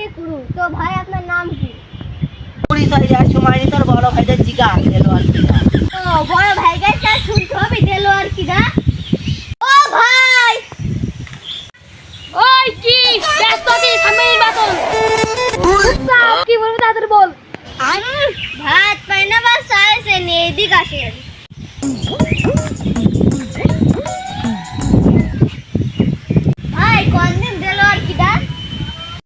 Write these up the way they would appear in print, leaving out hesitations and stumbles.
আমি কুরু। তো ভাই আপনার নাম কি? পরিচয় দেওয়ার সময় তোর বড় ভাইদের জিগা দেলোয়ার কিরা। ও বড় ভাইকে কাজ শুনতে হবে দেলোয়ার কিরা। ও ভাই ওই কি ব্যস্ত আছিস? সামনে নির্বাচন। সাপ কি বলবো তাড়াতাড়ি বল। ভাত পাইনা বা সাইছে নে এদিক আসেন। ভাই কোন দিন দেলোয়ার কিরা?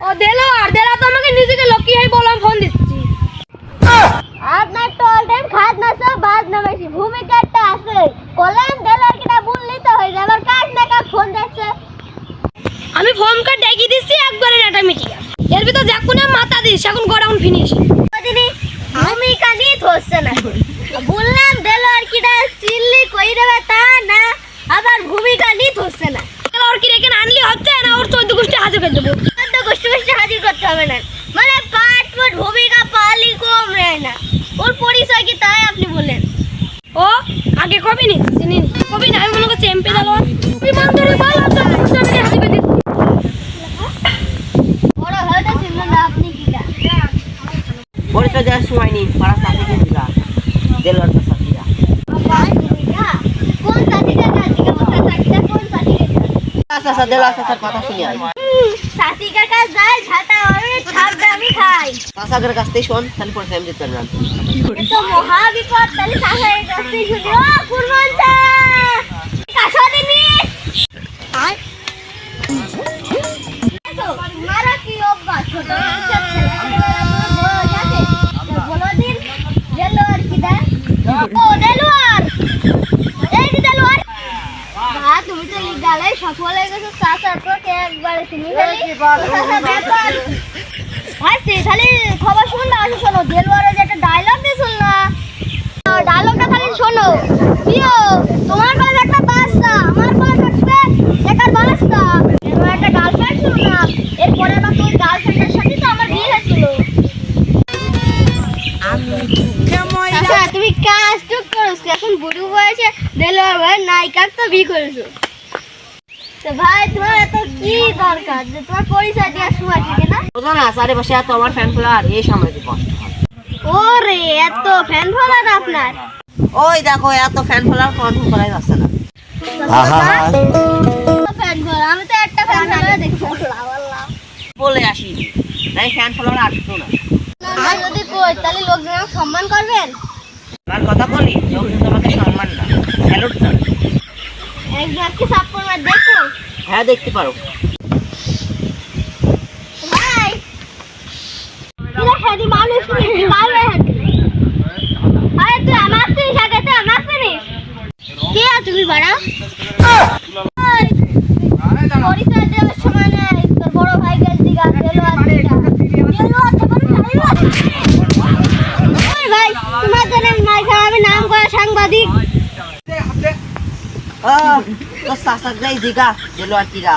ও দেলোয়ার তো আমাকে নিজেকে লকি হাই বললাম ফোন দিচ্ছি। আপনার তো অল টাইম খাদ না সব বাদ না বেশি ভূমিকাটা আছে কলেন দেলোয়ার কিরা বললি তো হয়ে যাবে আর কাজ না কাজ ফোন দিচ্ছে। আমি ফোন কার্ড দেখিয়ে দিচ্ছি একবারে ডাটা মিটিয়ে এর ভিতর দেখো না মাথা দিস এখন গোডাউন ফিনিশ। দিদি ভূমিকা নিয়ে ধরছে না বললাম দেলোয়ার কিরা চিল্লি কই দেবে তা না আবার ভূমিকা নিয়ে ধরছে না। দেলোয়ার কি রেখে আনলি হচ্ছে না ওর 14 গোষ্ঠী হাজির করে দেবো। তো গোষ্ঠী হাজির করতে হবে না মানে পাট ভূমিকা পালি কম রে না ওর পরিচয় কি তাই আপনি বলেন। ও আগে কবি নি চিনি কবি না আমি মনে করছি এমপি দেলোয়ার বিমান ধরে ভালো তো আমি হাজির করে দিচ্ছি। বড় হয়তো চিনলেন না আপনি কিটা। পরিচয় দেওয়ার সময় নেই পাড়া চাষিকে জিগা দেলোয়ার চাষিরা। কোন সাথীটা কাজিকা বসা সাথীটা কোন সাথীটা চাষা দেলোয়ার চাষার কথা শুনি আই। সাথীকা কাজ যায় ঝাঁটা ওরে ছাড়বে আমি খাই। চাষাদের কাছ থেকে শোন তাহলে পরিচয় আমি দিতে পারলাম। তো মহা বিপদ তাহলে সাথের কাছ থেকে শুনি ও কুরবানটা কাশা দিনি আর মারা কি অভ্যাস ছোট ছোট ছেলে বড় যাচ্ছে বলো দিন দেলোয়ার কিটা। ও দেলোয়ার এই যে দেলোয়ার বা তুমি তো লিগালে সফল হয়ে গেছো চাচার তো একবারে চিনি ফেলি চাচা ব্যাপার হাসি খালি খবর শুনবা আসো শোনো দেলোয়ারে যে একটা ডায়লগ দিছিল না ডায়লগটা খালি শোনো প্রিয় তোমার পাশে একটা বাচ্চা আমার পাশে থাকবে একার বাচ্চা তোমার একটা গার্লফ্রেন্ড ছিল না এরপরে আবার তোর গার্লফ্রেন্ডের সাথে তো আমার বিয়ে হয়েছিল। আচ্ছা তুমি কাজ টুক করছো এখন বুড়ো বয়সে দেলোয়ার ভাই নায়িকা তো বিয়ে করেছো। তো ভাই তোমার এত কি দরকার যে তোমার পরিচয় দেওয়ার সময় ঠিক না বুঝো না চারিপাশে এত আমার ফ্যান ফলোয়ার এই সামলাতে কষ্ট হয়। ওরে এত ফ্যান ফলোয়ার আপনার। ওই দেখো এত ফ্যান ফলোয়ার কন্ট্রোল করা যাচ্ছে না। ফ্যান ফলোয়ার আমি তো একটা ফ্যান ফলোয়ার দেখছি বলে আসি নাই ফ্যান ফলোয়ার আসতো না। আর যদি কই তাহলে লোকজন আমাকে সম্মান করবেন। আমার কথা বলি লোকজন তোমাকে সম্মান না স্যালুট না। একবার কি সাপোর্ট মার দেখো হ্যাঁ দেখতে পারো। ভাই কিরা হেদি মানুষ নি পারবে আরে তুই আমার চিনিস আগে তো আমার চিনিস কে তুমি বাড়া পরিচয় দেওয়ার সময় নেই তোর বড় ভাই গেল দিগা দেলোয়ার ওই ভাই তোমাদের নাই আমি নাম করা সাংবাদিক। তো চাষাক যাই জিগা দেলোয়ার কিরা